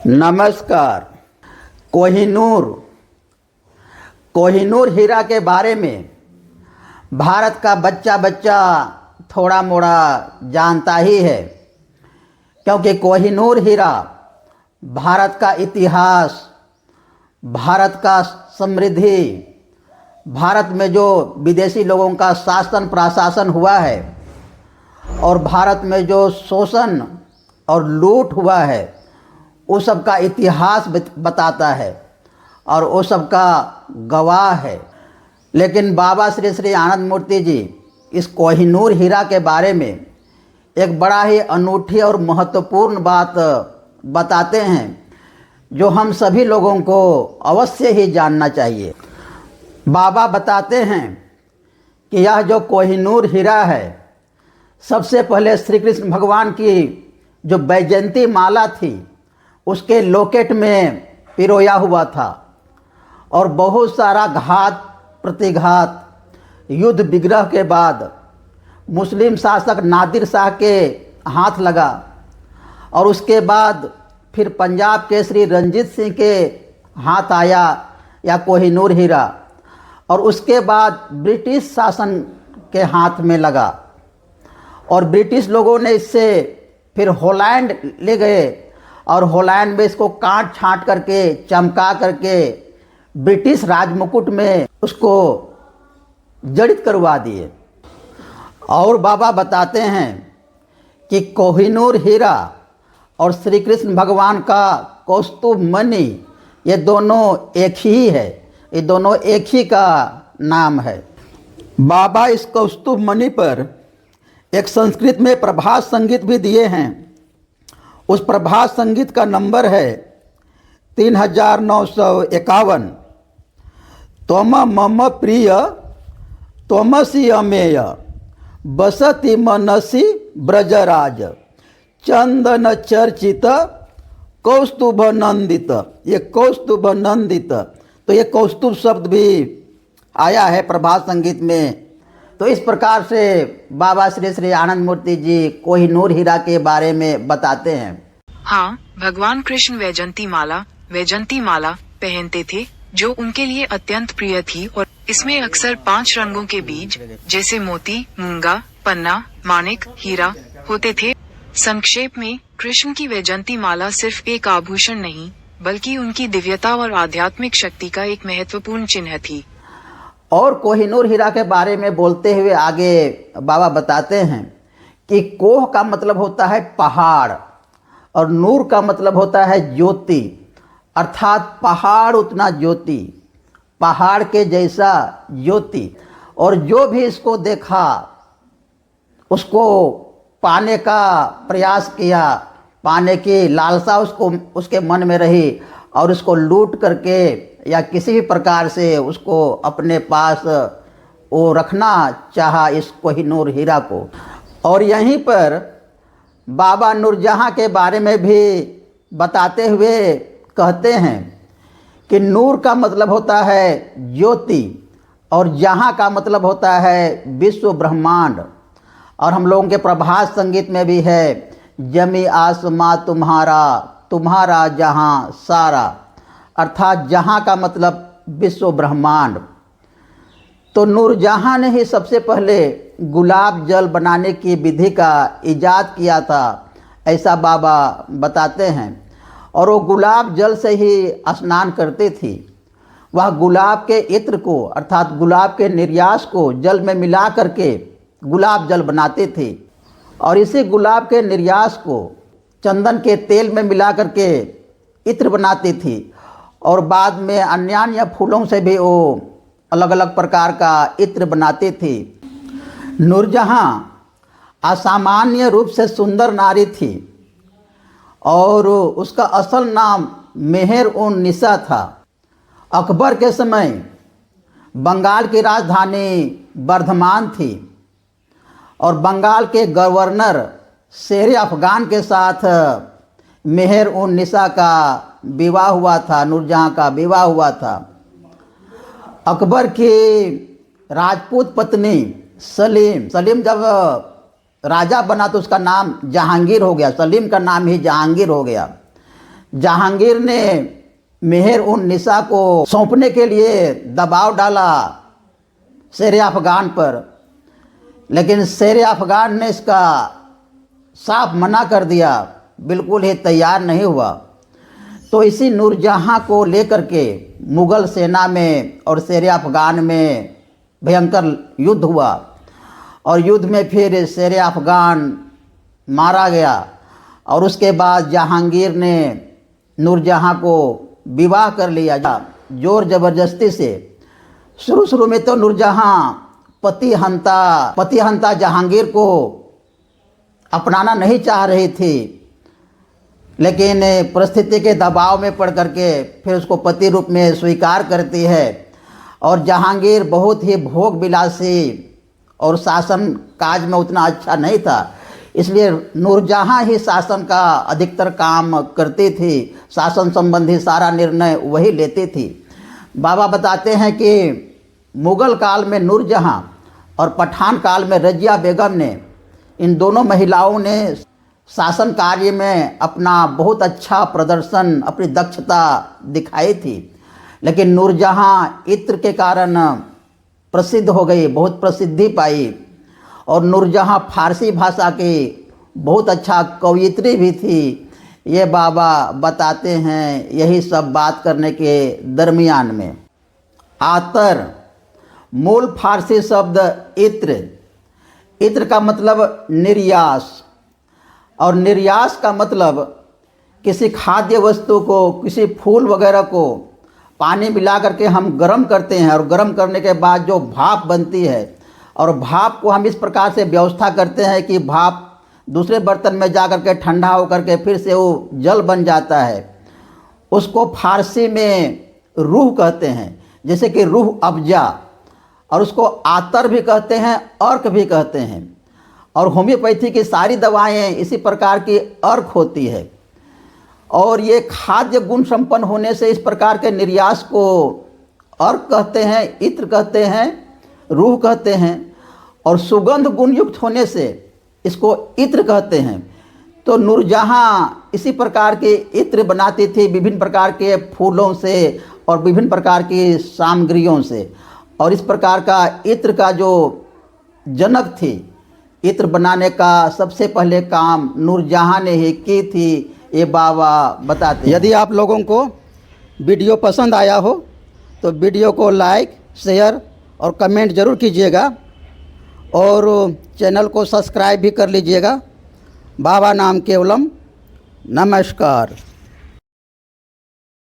नमस्कार। कोहिनूर कोहिनूर हीरा के बारे में भारत का बच्चा बच्चा थोड़ा मोड़ा जानता ही है, क्योंकि कोहिनूर हीरा भारत का इतिहास, भारत का समृद्धि, भारत में जो विदेशी लोगों का शासन प्रशासन हुआ है और भारत में जो शोषण और लूट हुआ है उस सब का इतिहास बताता है और वो सब का गवाह है। लेकिन बाबा श्री श्री आनंद मूर्ति जी इस कोहिनूर हीरा के बारे में एक बड़ा ही अनूठी और महत्वपूर्ण बात बताते हैं, जो हम सभी लोगों को अवश्य ही जानना चाहिए। बाबा बताते हैं कि यह जो कोहिनूर हीरा है, सबसे पहले श्री कृष्ण भगवान की जो वैजयंती माला थी उसके लॉकेट में पिरोया हुआ था और बहुत सारा घात प्रतिघात युद्ध विग्रह के बाद मुस्लिम शासक नादिर शाह के हाथ लगा और उसके बाद फिर पंजाब के श्री रंजीत सिंह के हाथ आया या कोहिनूर हीरा, और उसके बाद ब्रिटिश शासन के हाथ में लगा और ब्रिटिश लोगों ने इससे फिर हॉलैंड ले गए और हॉलैंड में इसको काट छांट करके चमका करके ब्रिटिश राजमुकुट में उसको जड़ित करवा दिए। और बाबा बताते हैं कि कोहिनूर हीरा और श्री कृष्ण भगवान का कौस्तुभ मणि ये दोनों एक ही है, ये दोनों एक ही का नाम है। बाबा इस कौस्तुभ मणि पर एक संस्कृत में प्रभात संगीत भी दिए हैं। उस प्रभात संगीत का नंबर है 3951। त्वम मम प्रिय त्वमसि अमेय बसति मनसि ब्रजराज चंदन चर्चित कौस्तुभ नंदित। ये कौस्तुभ नंदित, तो ये कौस्तुभ शब्द भी आया है प्रभात संगीत में। तो इस प्रकार से बाबा श्री श्री आनंद मूर्ति जी कोहिनूर हीरा के बारे में बताते हैं। हाँ, भगवान कृष्ण वैजयंती माला पहनते थे, जो उनके लिए अत्यंत प्रिय थी, और इसमें अक्सर 5 रंगों के बीज जैसे मोती, मूंगा, पन्ना, माणिक, हीरा होते थे। संक्षेप में, कृष्ण की वैजयंती माला सिर्फ एक आभूषण नहीं, बल्कि उनकी दिव्यता और आध्यात्मिक शक्ति का एक महत्वपूर्ण चिन्ह थी। और कोहिनूर हीरा के बारे में बोलते हुए आगे बाबा बताते हैं कि कोह का मतलब होता है पहाड़ और नूर का मतलब होता है ज्योति, अर्थात पहाड़ उतना ज्योति, पहाड़ के जैसा ज्योति। और जो भी इसको देखा उसको पाने का प्रयास किया, पाने की लालसा उसके मन में रही और उसको लूट करके या किसी भी प्रकार से उसको अपने पास वो रखना चाहा इस कोहिनूर हीरा को। और यहीं पर बाबा नूरजहाँ के बारे में भी बताते हुए कहते हैं कि नूर का मतलब होता है ज्योति और जहाँ का मतलब होता है विश्व ब्रह्मांड। और हम लोगों के प्रभात संगीत में भी है, जमी आसमां तुम्हारा तुम्हारा जहाँ सारा, अर्थात जहाँ का मतलब विश्व ब्रह्मांड। तो नूरजहाँ ने ही सबसे पहले गुलाब जल बनाने की विधि का इजाद किया था, ऐसा बाबा बताते हैं। और वो गुलाब जल से ही स्नान करती थी। वह गुलाब के इत्र को, अर्थात गुलाब के निर्यास को जल में मिला करके गुलाब जल बनाते थे और इसी गुलाब के निर्यास को चंदन के तेल में मिला करके इत्र बनाती थी और बाद में अन्य फूलों से भी वो अलग अलग प्रकार का इत्र बनाती थी। नूरजहाँ असामान्य रूप से सुंदर नारी थी और उसका असल नाम मेहर-उन-निसा था। अकबर के समय बंगाल की राजधानी वर्धमान थी और बंगाल के गवर्नर शेर अफगान के साथ मेहर-उन-निसा का विवाह हुआ था, नूरजहाँ का विवाह हुआ था। अकबर की राजपूत पत्नी सलीम जब राजा बना तो उसका नाम जहांगीर हो गया, सलीम का नाम ही जहांगीर हो गया। जहांगीर ने मेहर उन निसा को सौंपने के लिए दबाव डाला शेर अफगान पर, लेकिन शेर अफगान ने इसका साफ मना कर दिया, बिल्कुल ही तैयार नहीं हुआ। तो इसी नूरजहां को लेकर के मुग़ल सेना में और शेर अफगान में भयंकर युद्ध हुआ और युद्ध में फिर शेर अफगान मारा गया और उसके बाद जहांगीर ने नूरजहां को विवाह कर लिया जोर ज़बरदस्ती से। शुरू में तो नूरजहां पति हंता जहांगीर को अपनाना नहीं चाह रही थी, लेकिन परिस्थिति के दबाव में पड़ करके फिर उसको पति रूप में स्वीकार करती है। और जहांगीर बहुत ही भोग विलासी और शासन काज में उतना अच्छा नहीं था, इसलिए नूरजहां ही शासन का अधिकतर काम करती थी, शासन संबंधी सारा निर्णय वही लेती थी। बाबा बताते हैं कि मुग़ल काल में नूरजहां और पठान काल में रज़िया बेगम ने, इन दोनों महिलाओं ने शासन कार्य में अपना बहुत अच्छा प्रदर्शन, अपनी दक्षता दिखाई थी। लेकिन नूरजहां इत्र के कारण प्रसिद्ध हो गई, बहुत प्रसिद्धि पाई और नूरजहां फारसी भाषा की बहुत अच्छा कवयित्री भी थी। ये बाबा बताते हैं यही सब बात करने के दरमियान में। आतर मूल फारसी शब्द इत्र का मतलब निर्यास, और निर्यास का मतलब किसी खाद्य वस्तु को, किसी फूल वगैरह को पानी मिला करके हम गर्म करते हैं और गर्म करने के बाद जो भाप बनती है, और भाप को हम इस प्रकार से व्यवस्था करते हैं कि भाप दूसरे बर्तन में जा कर के ठंडा होकर के फिर से वो जल बन जाता है। उसको फारसी में रूह कहते हैं, जैसे कि रूह अफ़ज़ा, और उसको आतर भी कहते हैं, अर्क भी कहते हैं। और होम्योपैथी की सारी दवाएं इसी प्रकार की अर्क होती है। और ये खाद्य गुण संपन्न होने से इस प्रकार के निर्यास को अर्क कहते हैं, इत्र कहते हैं, रूह कहते हैं। और सुगंध गुण युक्त होने से इसको इत्र कहते हैं। तो नूरजहां इसी प्रकार के इत्र बनाती थी, विभिन्न प्रकार के फूलों से और विभिन्न प्रकार की सामग्रियों से। और इस प्रकार का इत्र का जो जनक थी, इत्र बनाने का सबसे पहले काम नूरजहां ने ही की थी, ये बाबा बताते। यदि आप लोगों को वीडियो पसंद आया हो तो वीडियो को लाइक, शेयर और कमेंट ज़रूर कीजिएगा और चैनल को सब्सक्राइब भी कर लीजिएगा। बाबा नाम केवलम। नमस्कार।